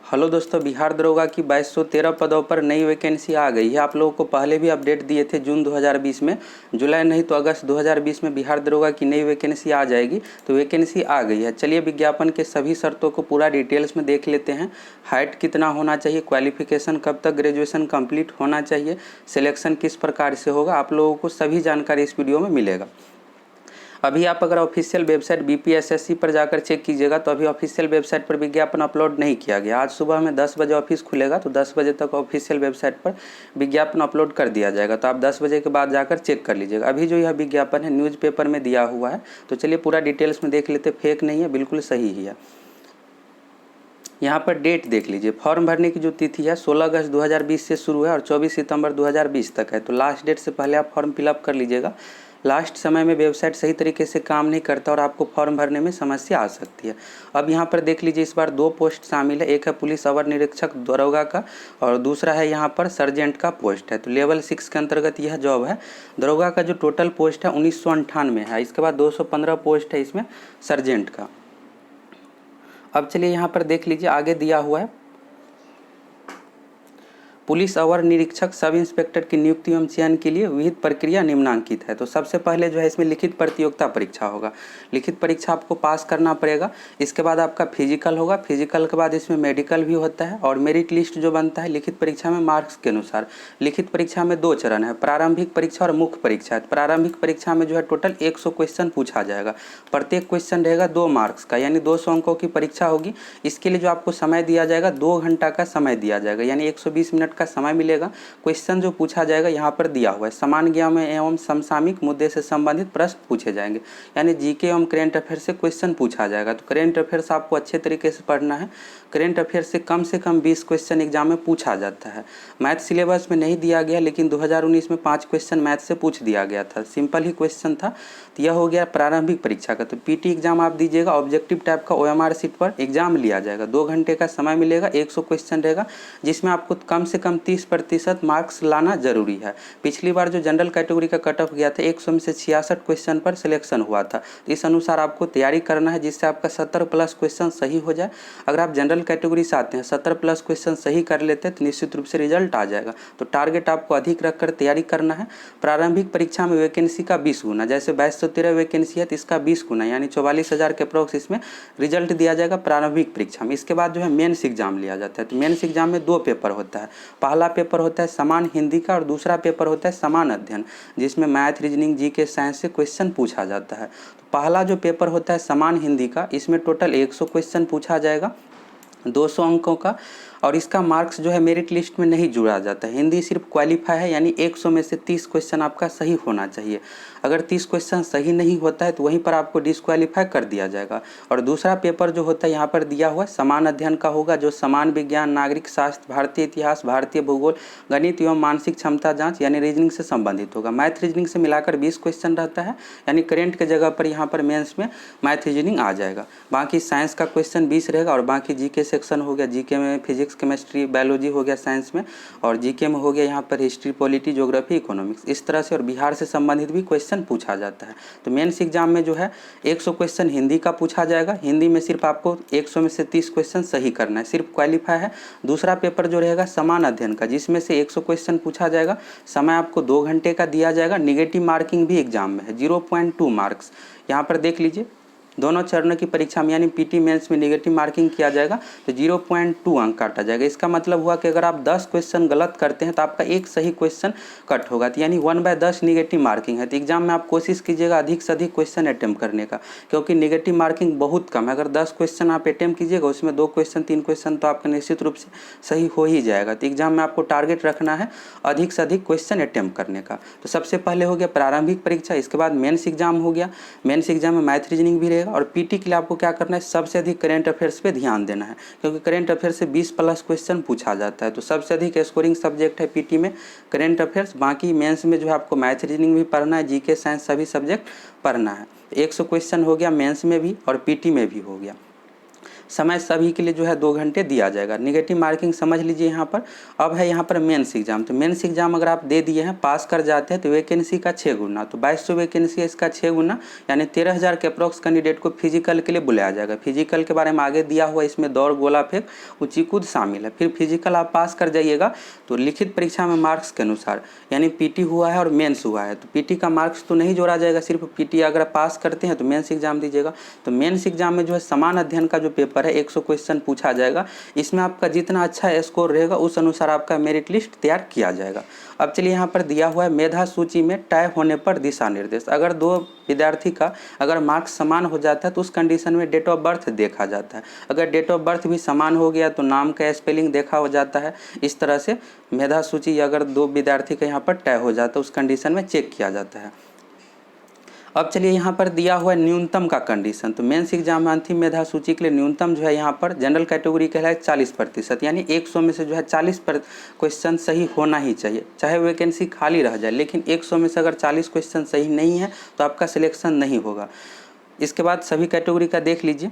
Hello दोस्तों, बिहार दरोगा की 2213 पदों पर नई वैकेंसी आ गई है। आप लोगों को पहले भी अपडेट दिए थे जून 2020 में, जुलाई नहीं तो अगस्त 2020 में बिहार दरोगा की नई वैकेंसी आ जाएगी। तो वैकेंसी आ गई है। चलिए विज्ञापन के सभी शर्तों को पूरा डिटेल्स में देख लेते हैं। हाइट कितना होना चाहिए, क्वालिफिकेशन कब तक ग्रेजुएशन कंप्लीट होना चाहिए, सिलेक्शन किस प्रकार से होगा, आप लोगों को सभी जानकारी इस वीडियो में मिलेगा। अभी आप अगर ऑफिशियल वेबसाइट बीपीएसएससी पर जाकर चेक कीजिएगा तो अभी ऑफिशियल वेबसाइट पर विज्ञापन अपलोड नहीं किया गया। आज सुबह में 10 बजे ऑफिस खुलेगा तो 10 बजे तक ऑफिशियल वेबसाइट पर विज्ञापन अपलोड कर दिया जाएगा। तो आप 10 बजे के बाद जाकर चेक कर लीजिएगा। अभी जो यह विज्ञापन है न्यूज़पेपर में दिया हुआ है। तो चलिए पूरा डिटेल्स में देख लेते। फेक नहीं है, बिल्कुल सही ही है। यहाँ पर डेट देख लीजिए। फॉर्म भरने की जो तिथि है 16 अगस्त 2020 से शुरू है और 24 सितंबर 2020 तक है। तो लास्ट डेट से पहले आप फॉर्म फिलअप कर लीजिएगा। लास्ट समय में वेबसाइट सही तरीके से काम नहीं करता और आपको फॉर्म भरने में समस्या आ सकती है। अब यहाँ पर देख लीजिए, इस बार 2 पोस्ट शामिल है। एक है पुलिस अवर निरीक्षक दरोगा का और दूसरा है यहाँ पर सर्जेंट का पोस्ट है। तो लेवल 6 के अंतर्गत यह जॉब है। दरोगा का जो टोटल पोस्ट है 1998 है। इसके बाद 215 पोस्ट है इसमें सर्जेंट का। अब चलिए यहाँ पर देख लीजिए, आगे दिया हुआ है पुलिस अवर निरीक्षक सब इंस्पेक्टर की नियुक्ति एवं चयन के लिए विहित प्रक्रिया निम्नांकित है। तो सबसे पहले जो है इसमें लिखित प्रतियोगिता परीक्षा होगा। लिखित परीक्षा आपको पास करना पड़ेगा। इसके बाद आपका फिजिकल होगा। फिजिकल के बाद इसमें मेडिकल भी होता है और मेरिट लिस्ट जो बनता है लिखित परीक्षा में मार्क्स के अनुसार। लिखित परीक्षा में 2 चरण है, प्रारंभिक परीक्षा और मुख्य परीक्षा है। प्रारंभिक परीक्षा में जो है टोटल 100 क्वेश्चन पूछा जाएगा। प्रत्येक क्वेश्चन रहेगा 2 मार्क्स का, यानी 200 अंकों की परीक्षा होगी। इसके लिए जो आपको समय दिया जाएगा 2 घंटा का समय दिया जाएगा, यानी 120 मिनट का समय मिलेगा। क्वेश्चन जो पूछा जाएगा यहाँ पर दिया हुआ है, समान ज्ञान एवं समसामयिक मुद्दे से संबंधित प्रश्न पूछे जाएंगे, यानी जीके एवं करेंट अफेयर से क्वेश्चन पूछा जाएगा। तो करेंट अफेयर्स आपको अच्छे तरीके से पढ़ना है। करेंट अफेयर से कम 20 क्वेश्चन एग्जाम में पूछा जाता है। मैथ सिलेबस में नहीं दिया गया, लेकिन 2019 में 5 क्वेश्चन मैथ से पूछ दिया गया था। सिंपल ही क्वेश्चन था। तो यह हो गया प्रारंभिक परीक्षा का। तो पीटी एग्जाम आप दीजिएगा, ऑब्जेक्टिव टाइप का ओएमआर शीट पर एग्जाम लिया जाएगा। 2 घंटे का समय मिलेगा, 100 क्वेश्चन रहेगा, जिसमें आपको कम से कम 30% मार्क्स लाना जरूरी है। पिछली बार जो जनरल कैटेगरी का कट ऑफ गया था 100 में से 66 क्वेश्चन पर सिलेक्शन हुआ था। तो इस अनुसार आपको तैयारी करना है, जिससे आपका 70+ क्वेश्चन सही हो जाए। अगर आप जनरल कैटेगरी से आते हैं 70+ क्वेश्चन सही कर लेते हैं तो निश्चित रूप से रिजल्ट आ जाएगा। तो टारगेट आपको अधिक रखकर तैयारी करना है। प्रारंभिक परीक्षा में वैकेंसी का 20 गुना, जैसे 2213 वैकेंसी है तो इसका 20 गुना यानी 44,000 के अप्रोक्स इसमें रिजल्ट दिया जाएगा प्रारंभिक परीक्षा में। इसके बाद जो है मेंस एग्जाम लिया जाता है। तो मेंस एग्जाम में 2 पेपर होता है। पहला पेपर होता है समान हिंदी का और दूसरा पेपर होता है समान अध्ययन, जिसमें मैथ, रीजनिंग, जीके, साइंस से क्वेश्चन पूछा जाता है। तो पहला जो पेपर होता है समान हिंदी का, इसमें टोटल 100 क्वेश्चन पूछा जाएगा, 200 अंकों का, और इसका मार्क्स जो है मेरिट लिस्ट में नहीं जुड़ा जाता है। हिंदी सिर्फ क्वालिफाई है, यानी 100 में से 30 क्वेश्चन आपका सही होना चाहिए। अगर 30 क्वेश्चन सही नहीं होता है तो वहीं पर आपको डिस्क्वालीफाई कर दिया जाएगा। और दूसरा पेपर जो होता है यहाँ पर दिया हुआ है समान अध्ययन का होगा, जो समान विज्ञान, नागरिक शास्त्र, भारतीय इतिहास, भारतीय भूगोल, गणित एवं मानसिक क्षमता जाँच यानी रीजनिंग से संबंधित होगा। मैथ रीजनिंग से मिलाकर 20 क्वेश्चन रहता है, यानी करेंट के जगह पर यहाँ पर मेन्स में मैथ रीजनिंग आ जाएगा। बाकी साइंस का क्वेश्चन 20 रहेगा और बाकी जीके सेक्शन हो गया। जीके में फिजिक्स, केमिस्ट्री, बायोलॉजी हो गया साइंस में, और जीके में हो गया यहाँ पर हिस्ट्री, पॉलिटी, ज्योग्राफी, इकोनॉमिक्स, इस तरह से। और बिहार से संबंधित भी क्वेश्चन पूछा जाता है। तो मेंस एग्जाम में जो है 100 क्वेश्चन हिंदी का पूछा जाएगा। हिंदी में सिर्फ आपको 100 में से 30 क्वेश्चन सही करना है, सिर्फ क्वालिफाई है। दूसरा पेपर जो रहेगा समान अध्ययन का, जिसमें से 100 क्वेश्चन पूछा जाएगा। समय आपको 2 घंटे का दिया जाएगा। निगेटिव मार्किंग भी एग्जाम में है, 0.2 मार्क्स। यहाँ पर देख लीजिए, दोनों चरणों की परीक्षा में यानी पीटी मेंस में नेगेटिव मार्किंग किया जाएगा तो 0.2 अंक काटा जाएगा। इसका मतलब हुआ कि अगर आप 10 क्वेश्चन गलत करते हैं तो आपका एक सही क्वेश्चन कट होगा, तो यानी 1/10 नेगेटिव मार्किंग है। तो एग्जाम में आप कोशिश कीजिएगा अधिक से अधिक क्वेश्चन अटेम्प्ट करने का, क्योंकि नेगेटिव मार्किंग बहुत कम है। अगर 10 क्वेश्चन आप अटेम्प्ट कीजिएगा उसमें 2 क्वेश्चन 3 क्वेश्चन तो आपका निश्चित रूप से सही हो ही जाएगा। तो एग्जाम में आपको टारगेट रखना है अधिक से अधिक क्वेश्चन अटेम्प्ट करने का। तो सबसे पहले हो गया प्रारंभिक परीक्षा, इसके बाद मेन्स एग्जाम हो गया। मेन्स एग्जाम में मैथ रीजनिंग भी रहेगा। और पीटी के लिए आपको क्या करना है, सबसे अधिक करेंट अफेयर्स पे ध्यान देना है, क्योंकि करेंट अफेयर्स से 20+ क्वेश्चन पूछा जाता है। तो सबसे अधिक स्कोरिंग सब्जेक्ट है पीटी में करेंट अफेयर्स। बाकी मेंस में जो है आपको मैथ रीजनिंग भी पढ़ना है, जीके, साइंस सभी सब्जेक्ट पढ़ना है। 100 क्वेश्चन हो गया मेंस में भी और पीटी में भी हो गया। समय सभी के लिए जो है 2 घंटे दिया जाएगा। नेगेटिव मार्किंग समझ लीजिए यहाँ पर। अब है यहाँ पर मेंस एग्जाम, तो मेंस एग्जाम अगर आप दे दिए हैं, पास कर जाते हैं, तो वैकेंसी का 6 गुना, तो 2200 वैकेंसी है, इसका 6 गुना यानी 13,000 के अप्रॉक्स कैंडिडेट को फिजिकल के लिए बुलाया जाएगा। फिजिकल के बारे में आगे दिया हुआ, इसमें दौड़, गोला फेंक, ऊंची कूद शामिल है। फिर फिजिकल आप पास कर जाइएगा तो लिखित परीक्षा में मार्क्स के अनुसार, यानी पीटी हुआ है और मेंस हुआ है, तो पीटी का मार्क्स तो नहीं जोड़ा जाएगा, सिर्फ पीटी अगर पास करते हैं तो मेंस एग्जाम दीजिएगा। तो मेंस एग्जाम में जो है समान अध्ययन का जो पेपर है 100 क्वेश्चन पूछा जाएगा। इसमें आपका जितना अच्छा स्कोर रहेगा उस अनुसार आपका मेरिट लिस्ट तैयार किया जाएगा। अब चलिए यहाँ पर दिया हुआ है मेधा सूची में तय होने पर दिशा निर्देश। अगर 2 विद्यार्थी का अगर मार्क्स समान हो जाता है तो उस कंडीशन में डेट ऑफ बर्थ देखा जाता है। अगर डेट ऑफ बर्थ भी समान हो गया तो नाम का स्पेलिंग देखा हो जाता है। इस तरह से मेधा सूची अगर 2 विद्यार्थी का यहाँ पर तय हो जाता है उस कंडीशन में चेक किया जाता है। अब चलिए यहाँ पर दिया हुआ है न्यूनतम का कंडीशन। तो मेंस एग्जाम में अंतिम मेधा सूची के लिए न्यूनतम जो है यहाँ पर जनरल कैटेगरी के है 40%, यानी 100 में से जो है 40 क्वेश्चन सही होना ही चाहिए, चाहे वैकेंसी खाली रह जाए, लेकिन 100 में से अगर 40 क्वेश्चन सही नहीं है तो आपका सिलेक्शन नहीं होगा। इसके बाद सभी कैटेगरी का देख लीजिए।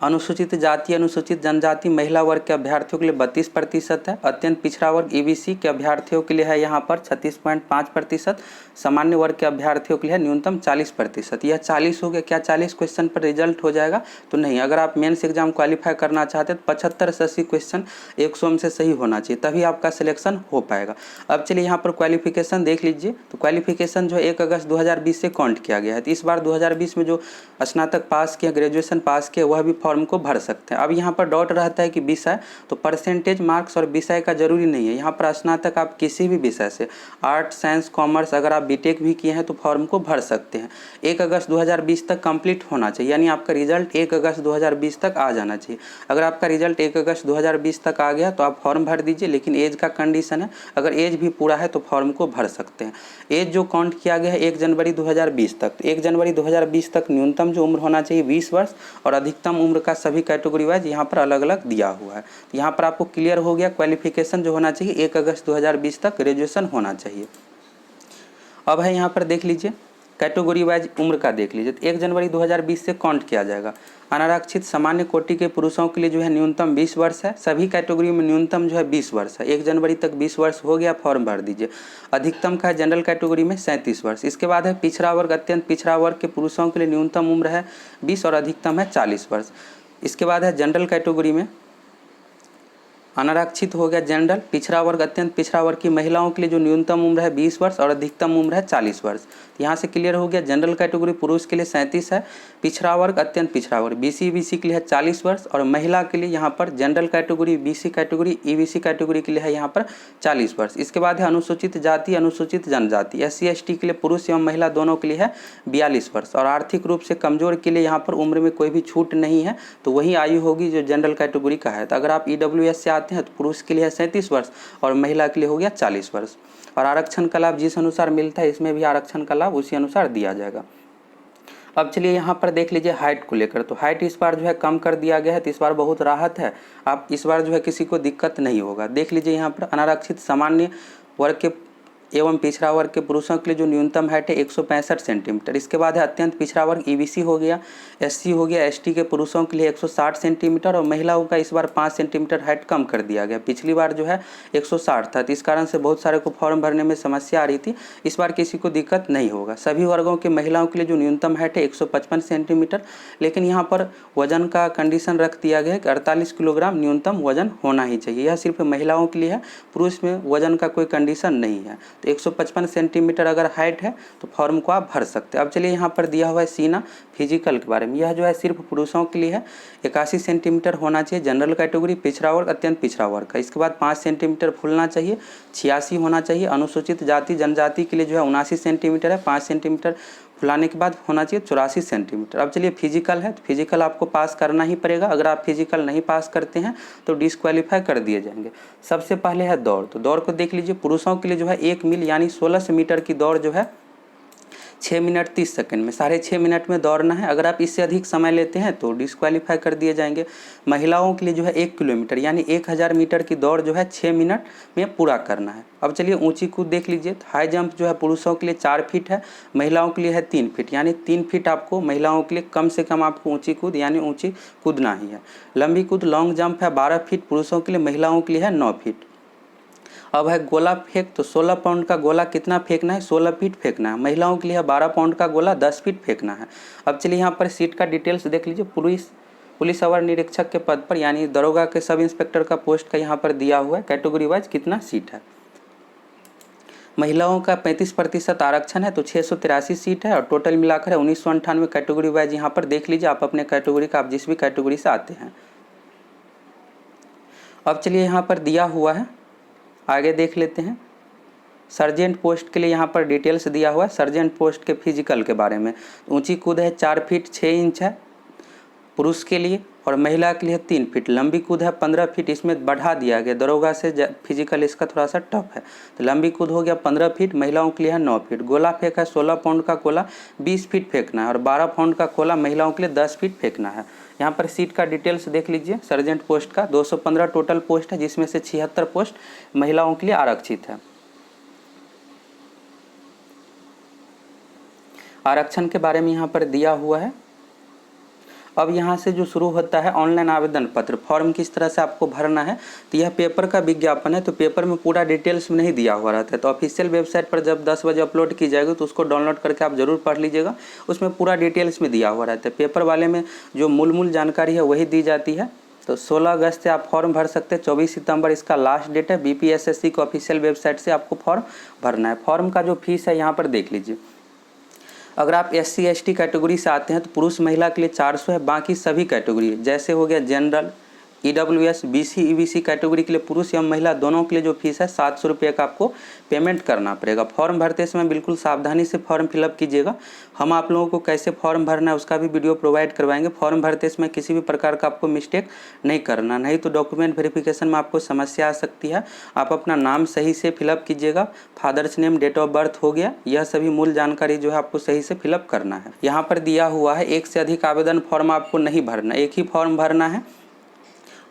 अनुसूचित जाति, अनुसूचित जनजाति, महिला वर्ग के अभ्यर्थियों के लिए 32% है। अत्यंत पिछड़ा वर्ग ईबीसी के अभ्यर्थियों के लिए है यहाँ पर 36.5%। सामान्य वर्ग के अभ्यर्थियों के लिए है न्यूनतम 40%। यह 40 हो गया, क्या 40 क्वेश्चन पर रिजल्ट हो जाएगा? तो नहीं। अगर आप मेंस एग्जाम क्वालिफाई करना चाहते हैं तो 75 से 80 क्वेश्चन 100 में से सही होना चाहिए, तभी आपका सिलेक्शन हो पाएगा। अब चलिए यहाँ पर क्वालिफिकेशन देख लीजिए। तो क्वालिफिकेशन जो 1 अगस्त 2020 से काउंट किया गया है। तो इस बार 2020 में जो स्नातक पास किया, ग्रेजुएशन पास किया, वह भी फॉर्म को भर सकते हैं। अब यहाँ पर डाउट रहता है कि विषय, तो परसेंटेज मार्क्स और विषय का जरूरी नहीं है। यहाँ पर स्नातक आप किसी भी विषय से, आर्ट, साइंस, कॉमर्स, अगर आप बीटेक भी किए हैं तो फॉर्म को भर सकते हैं। 1 अगस्त 2020 तक कंप्लीट होना चाहिए, यानी आपका रिजल्ट 1 अगस्त 2020 तक आ जाना चाहिए। अगर आपका रिजल्ट 1 अगस्त 2020 तक आ गया तो आप फॉर्म भर दीजिए, लेकिन एज का कंडीशन है, अगर एज भी पूरा है तो फॉर्म को भर सकते हैं। एज जो काउंट किया गया है 1 जनवरी 2020 तक, तो 1 जनवरी 2020 तक न्यूनतम जो उम्र होना चाहिए 20 वर्ष, और अधिकतम उम्र का सभी कैटेगरी वाइज यहाँ पर अलग अलग दिया हुआ है। तो यहाँ पर आपको क्लियर हो गया, क्वालिफिकेशन जो होना चाहिए 1 अगस्त 2020 तक ग्रेजुएशन होना चाहिए। अब है यहाँ पर देख लीजिए कैटेगरी वाइज उम्र का देख लीजिए। तो 1 जनवरी 2020 से काउंट किया जाएगा। अनारक्षित सामान्य कोटि के पुरुषों के लिए जो है न्यूनतम 20 वर्ष है, सभी कैटेगरी में न्यूनतम जो है 20 वर्ष है। 1 जनवरी तक 20 वर्ष हो गया, फॉर्म भर दीजिए। अधिकतम का है जनरल कैटेगरी में 37 वर्ष। इसके बाद है पिछड़ा वर्ग, अत्यंत पिछड़ा वर्ग के पुरुषों के लिए न्यूनतम उम्र है 20 और अधिकतम है 40 वर्ष। इसके बाद है जनरल कैटेगरी में अनारक्षित हो गया जनरल, पिछड़ा वर्ग, अत्यंत पिछड़ा वर्ग की महिलाओं के लिए जो न्यूनतम उम्र है 20 वर्ष और अधिकतम उम्र है 40 वर्ष। यहाँ से क्लियर हो गया। जनरल कैटेगरी पुरुष के लिए 37 है, पिछड़ा वर्ग, अत्यंत पिछड़ा वर्ग बीसी के लिए है 40 वर्ष, और महिला के लिए यहाँ पर general category, BC category, EBC category के लिए है यहाँ पर 40 वर्ष। इसके बाद है अनुसूचित जाति, अनुसूचित जनजाति, SC ST के लिए पुरुष एवं महिला दोनों के लिए है 42 वर्ष, और आर्थिक रूप से कमजोर के लिए यहाँ पर उम्र में कोई भी छूट नहीं है, तो वही आयु होगी जो जनरल कैटेगरी का है। तो अगर आप EWS से आते हैं तो पुरुष के लिए है 37 वर्ष और महिला के लिए हो गया 40 वर्ष। और आरक्षण का लाभ जिस अनुसार मिलता है इसमें भी आरक्षण का लाभ उसी अनुसार दिया जाएगा। अब चलिए यहाँ पर देख लीजिए हाइट को लेकर। तो हाइट इस बार जो है कम कर दिया गया है, तो इस बार बहुत राहत है, आप इस बार जो है किसी को दिक्कत नहीं होगा। देख लीजिए यहाँ पर अनारक्षित सामान्य वर्ग के एवं पिछड़ा वर्ग के पुरुषों के लिए जो न्यूनतम हाइट है 165 सेंटीमीटर। इसके बाद है अत्यंत पिछड़ा वर्ग, EBC हो गया, SC हो गया, ST के पुरुषों के लिए 160 सेंटीमीटर, और महिलाओं का इस बार 5 सेंटीमीटर हाइट कम कर दिया गया। पिछली बार जो है 160 था, तो इस कारण से बहुत सारे को फॉर्म भरने में समस्या आ रही थी। इस बार किसी को दिक्कत नहीं होगा। सभी वर्गों के महिलाओं के लिए जो न्यूनतम हाइट है 155 सेंटीमीटर, लेकिन यहाँ पर वजन का कंडीशन रख दिया गया है कि 48 किलोग्राम न्यूनतम वजन होना ही चाहिए। यह सिर्फ महिलाओं के लिए है, पुरुष में वजन का कोई कंडीशन नहीं है। तो 155 सेंटीमीटर अगर हाइट है तो फॉर्म को आप भर सकते हैं। अब चलिए यहाँ पर दिया हुआ है सीना फिजिकल के बारे में। यह जो है सिर्फ पुरुषों के लिए है, 81 सेंटीमीटर होना चाहिए जनरल कैटेगरी, पिछड़ा वर्ग, अत्यंत पिछड़ा वर्ग का। इसके बाद 5 सेंटीमीटर फूलना चाहिए, 86 होना चाहिए। अनुसूचित जाति जनजाति के लिए जो है 79 सेंटीमीटर है, 5 सेंटीमीटर फुलाने के बाद होना चाहिए 84 सेंटीमीटर। अब चलिए फिजिकल है, तो फिजिकल आपको पास करना ही पड़ेगा। अगर आप फिजिकल नहीं पास करते हैं तो डिस्क्वालीफाई कर दिए जाएंगे। सबसे पहले है दौड़। तो दौड़ को देख लीजिए, पुरुषों के लिए जो है 1 मील यानी 1600 मीटर की दौड़ जो है 6 मिनट 30 सेकंड में, 6.5 मिनट में दौड़ना है। अगर आप इससे अधिक समय लेते हैं तो डिस्क्वालीफाई कर दिए जाएंगे। महिलाओं के लिए जो है 1 किलोमीटर यानी 1000 मीटर की दौड़ जो है 6 मिनट में पूरा करना है। अब चलिए ऊंची कूद देख लीजिए। हाई जंप जो है पुरुषों के लिए 4 फीट है, महिलाओं के लिए है 3 फीट, यानी 3 फीट आपको महिलाओं के लिए कम से कम आपको ऊंची कूद यानी ऊंची कूदना ही है। लंबी कूद लॉन्ग जंप है 12 फीट पुरुषों के लिए, महिलाओं के लिए है 9 फीट। अब है गोला फेंक, तो 16 पाउंड का गोला कितना फेंकना है, 16 फीट फेंकना है। महिलाओं के लिए है 12 पाउंड का गोला 10 फीट फेंकना है। अब चलिए यहाँ पर सीट का डिटेल्स देख लीजिए। पुलिस अवर निरीक्षक के पद पर यानी दरोगा के सब इंस्पेक्टर का पोस्ट का यहाँ पर दिया हुआ है, कैटेगरी वाइज कितना सीट है। महिलाओं का 35% आरक्षण है तो 683 सीट है और टोटल मिलाकर है 1998 कैटेगरी वाइज। यहाँ पर देख लीजिए आप अपने कैटेगरी का, आप जिस भी कैटेगरी से आते हैं। अब चलिए यहाँ पर दिया हुआ है, आगे देख लेते हैं। सर्जेंट पोस्ट के लिए यहाँ पर डिटेल्स दिया हुआ है, सर्जेंट पोस्ट के फिजिकल के बारे में। ऊंची कूद है 4 फीट 6 इंच है पुरुष के लिए और महिला के लिए 3 फीट। लंबी कूद है 15 फीट, इसमें बढ़ा दिया गया, दरोगा से फिजिकल इसका थोड़ा सा टफ है। तो लंबी कूद हो गया 15 फीट, महिलाओं के लिए है 9 फीट। गोला फेंक है 16 पाउंड का गोला 20 फीट फेंकना है और 12 पाउंड का गोला महिलाओं के लिए 10 फीट फेंकना है। यहाँ पर सीट का डिटेल्स देख लीजिए। सर्जेंट पोस्ट का 215 टोटल पोस्ट है, जिसमें से 76 पोस्ट महिलाओं के लिए आरक्षित है। आरक्षण के बारे में यहाँ पर दिया हुआ है। अब यहाँ से जो शुरू होता है ऑनलाइन आवेदन पत्र, फॉर्म किस तरह से आपको भरना है। तो यह पेपर का विज्ञापन है, तो पेपर में पूरा डिटेल्स में नहीं दिया हुआ रहता है। तो ऑफिशियल वेबसाइट पर जब 10 बजे अपलोड की जाएगी तो उसको डाउनलोड करके आप जरूर पढ़ लीजिएगा, उसमें पूरा डिटेल्स में दिया हुआ रहता है। पेपर वाले में जो मूल जानकारी है वही दी जाती है। तो 16 अगस्त से आप फॉर्म भर सकते हैं, 24 सितंबर इसका लास्ट डेट है। BPSSC को ऑफिशियल वेबसाइट से आपको फॉर्म भरना है। फॉर्म का जो फीस है यहाँ पर देख लीजिए। अगर आप SC ST कैटेगरी से आते हैं तो पुरुष महिला के लिए 400 है। बाकी सभी कैटेगरी जैसे हो गया general, EWS, BC EBC category के लिए पुरुष एवं महिला दोनों के लिए जो फीस है 700 रुपये का आपको पेमेंट करना पड़ेगा। फॉर्म भरते समय बिल्कुल सावधानी से फॉर्म फिलअप कीजिएगा। हम आप लोगों को कैसे फॉर्म भरना है उसका भी वीडियो प्रोवाइड करवाएंगे। फॉर्म भरते समय किसी भी प्रकार का आपको मिस्टेक नहीं करना, नहीं तो डॉक्यूमेंट वेरिफिकेशन में आपको समस्या आ सकती है। आप अपना नाम सही से फिलअप कीजिएगा, father's name, date of birth हो गया, यह सभी मूल जानकारी जो है आपको सही से फिलअप करना है। यहाँ पर दिया हुआ है एक से अधिक आवेदन फॉर्म आपको नहीं भरना, एक ही फॉर्म भरना है।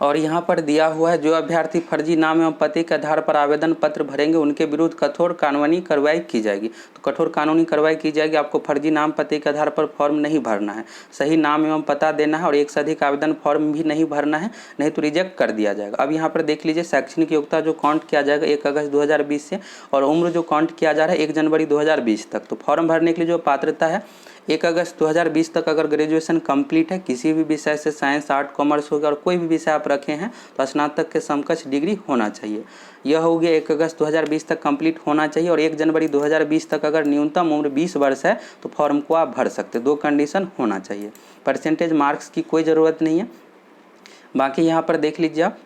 और यहाँ पर दिया हुआ है जो अभ्यर्थी फर्जी नाम एवं पते के आधार पर आवेदन पत्र भरेंगे उनके विरुद्ध कठोर कानूनी कार्रवाई की जाएगी। तो कठोर कानूनी कार्रवाई की जाएगी। आपको फर्जी नाम पते के आधार पर फॉर्म नहीं भरना है, सही नाम एवं पता देना है और एक से अधिक आवेदन फॉर्म भी नहीं भरना है, नहीं तो रिजेक्ट कर दिया जाएगा। अब यहाँ पर देख लीजिए शैक्षणिक योग्यता जो काउंट किया जाएगा 1 अगस्त 2020 से, और उम्र जो काउंट किया जा रहा है 1 जनवरी 2020 तक। तो फॉर्म भरने के लिए जो पात्रता है 1 अगस्त 2020 तक अगर ग्रेजुएशन कंप्लीट है किसी भी विषय से, साइंस, आर्ट, कॉमर्स हो गया और कोई भी विषय आप रखे हैं तो स्नातक के समकक्ष डिग्री होना चाहिए। यह हो गया 1 अगस्त 2020 तक कंप्लीट होना चाहिए। और 1 जनवरी 2020 तक अगर न्यूनतम उम्र 20 वर्ष है तो फॉर्म को आप भर सकते। 2 कंडीशन होना चाहिए। परसेंटेज मार्क्स की कोई ज़रूरत नहीं है। बाकी यहाँ पर देख लीजिए आप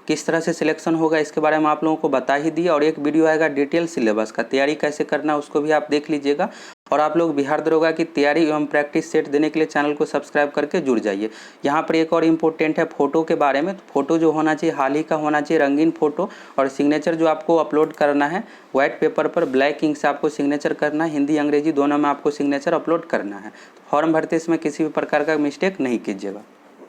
किस तरह से सिलेक्शन होगा इसके बारे में आप लोगों को बता ही दिया। और एक वीडियो आएगा डिटेल सिलेबस का, तैयारी कैसे करना उसको भी आप देख लीजिएगा। और आप लोग बिहार दरोगा की तैयारी एवं प्रैक्टिस सेट देने के लिए चैनल को सब्सक्राइब करके जुड़ जाइए। यहाँ पर एक और इम्पोर्टेंट है फ़ोटो के बारे में। तो फ़ोटो जो होना चाहिए हाल ही का होना चाहिए, रंगीन फ़ोटो। और सिग्नेचर जो आपको अपलोड करना है व्हाइट पेपर पर ब्लैक इंक से आपको सिग्नेचर करना है, हिंदी अंग्रेजी दोनों में आपको सिग्नेचर अपलोड करना है। फॉर्म भरते समय किसी भी प्रकार का मिस्टेक नहीं कीजिएगा।